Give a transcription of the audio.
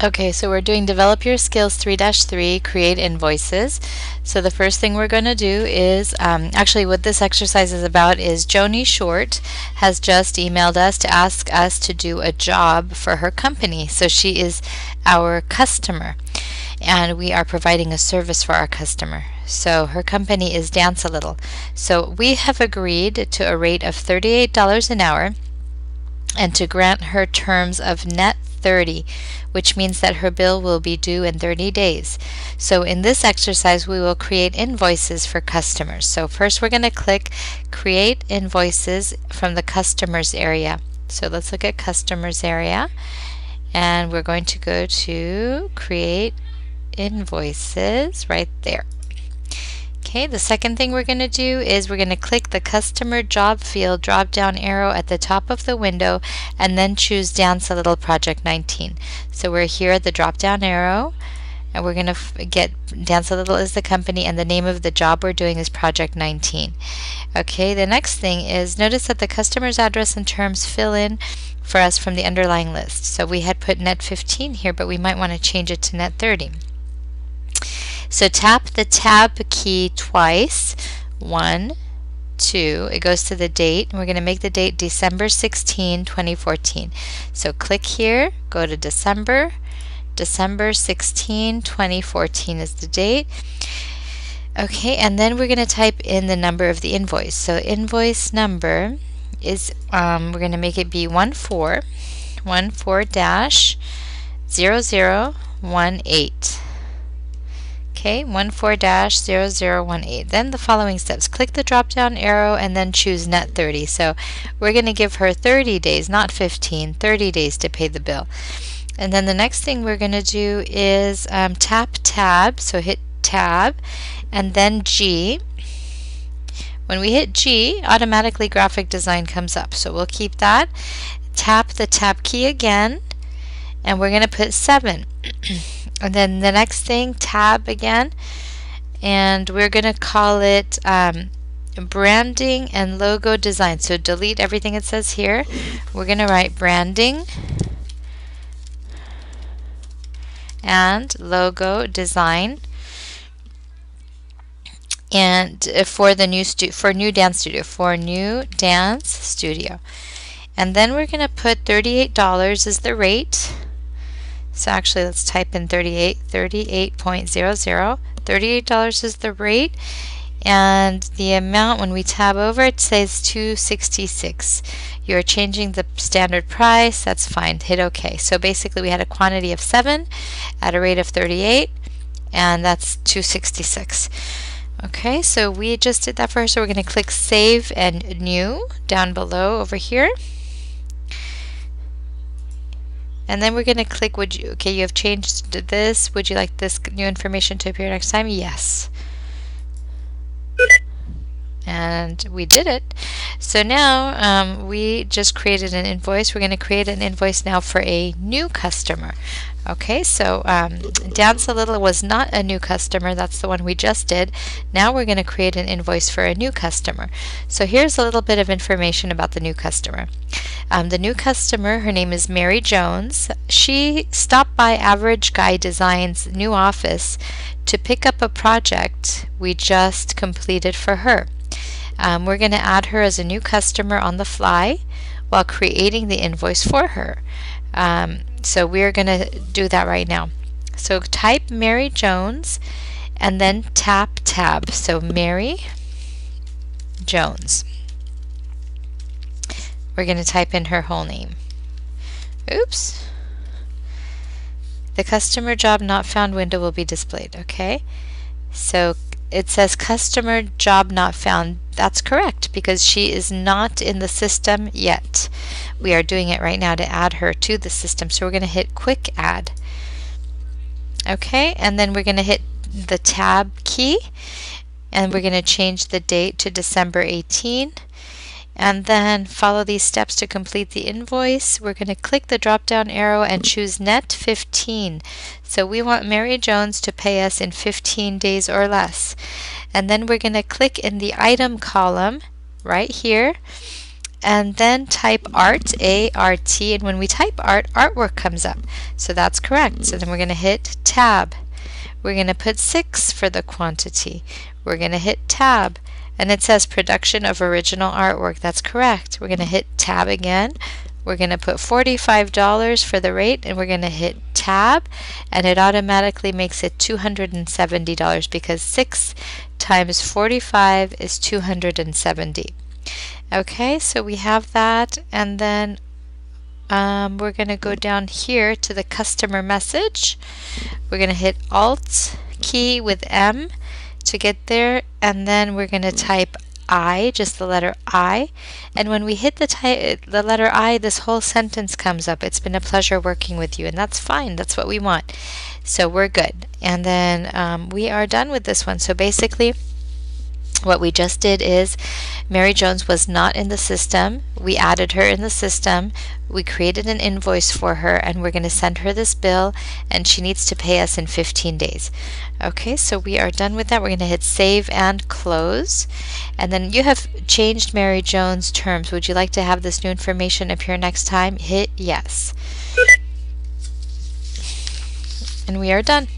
Okay, so we're doing Develop Your Skills 3-3, Create Invoices. So the first thing we're going to do is, actually what this exercise is about is Joni Short has just emailed us to ask us to do a job for her company. So she is our customer, and we are providing a service for our customer. So her company is Dance a Little. So we have agreed to a rate of $38 an hour and to grant her terms of net 30, which means that her bill will be due in 30 days. So in this exercise, we will create invoices for customers. So first we're going to click Create Invoices from the Customers area. So let's look at Customers area, and we're going to go to Create Invoices right there. Okay, the second thing we're going to do is we're going to click the Customer Job Field drop-down arrow at the top of the window and then choose Dance a Little Project 19. So we're here at the drop-down arrow, and we're going to get Dance a Little is the company, and the name of the job we're doing is Project 19. Okay, the next thing is notice that the customer's address and terms fill in for us from the underlying list. So we had put net 15 here, but we might want to change it to net 30. So tap the tab key twice, 1, 2, it goes to the date, and we're going to make the date December 16, 2014. So click here, go to December 16, 2014 is the date. Okay, and then we're going to type in the number of the invoice. So invoice number is, we're going to make it be 14-0018. Okay, 14-0018. Then the following steps. Click the drop-down arrow and then choose net 30. So we're going to give her 30 days, not 15, 30 days to pay the bill. And then the next thing we're going to do is tap tab. So hit tab and then G. When we hit G, automatically graphic design comes up. So we'll keep that. Tap the tab key again, and we're going to put 7. And then the next thing, tab again, and we're going to call it branding and logo design. So delete everything it says here. We're going to write branding and logo design, and for the new new dance studio. And then we're going to put $38 as the rate. So actually, let's type in 38.00. $38 is the rate, and the amount, when we tab over, it says $266. You're changing the standard price. That's fine. Hit OK. So basically, we had a quantity of 7 at a rate of 38, and that's $266. Okay, so we just did that for her. So we're going to click Save and New down below over here. And then we're going to click, okay, you have changed this. Would you like this new information to appear next time? Yes. And we did it. So now we just created an invoice. We're going to create an invoice now for a new customer. Okay, so Dance a Little was not a new customer. That's the one we just did. Now we're going to create an invoice for a new customer. So here's a little bit of information about the new customer. The new customer, her name is Mary Jones. She stopped by Average Guy Design's new office to pick up a project we just completed for her. We're going to add her as a new customer on the fly while creating the invoice for her. So we're going to do that right now. So type Mary Jones and then tap tab. So Mary Jones. We're going to type in her whole name. Oops. The customer job not found window will be displayed. Okay. So it says customer job not found. That's correct because she is not in the system yet. We are doing it right now to add her to the system. So we're going to hit Quick Add. Okay, and then we're going to hit the Tab key, and we're going to change the date to December 18. And then follow these steps to complete the invoice. We're going to click the drop-down arrow and choose Net 15. So we want Mary Jones to pay us in 15 days or less. And then we're going to click in the item column right here and then type art, A-R-T, and when we type art, artwork comes up. So that's correct. So then we're going to hit tab. We're going to put 6 for the quantity. We're going to hit tab, and it says production of original artwork. That's correct. We're going to hit tab again. We're going to put $45 for the rate, and we're going to hit tab, and it automatically makes it $270 because 6 times 45 is 270. Okay, so we have that, and then we're going to go down here to the customer message. We're going to hit Alt key with M to get there, and then we're going to type I, just the letter I, and when we hit the letter I, this whole sentence comes up. It's been a pleasure working with you, and that's fine. That's what we want. So we're good. And then we are done with this one. So basically, what we just did is Mary Jones was not in the system. We added her in the system. We created an invoice for her, and we're going to send her this bill, and she needs to pay us in 15 days. Okay, so we are done with that. We're going to hit save and close. And then you have changed Mary Jones' terms. Would you like to have this new information appear next time? Hit yes. And we are done.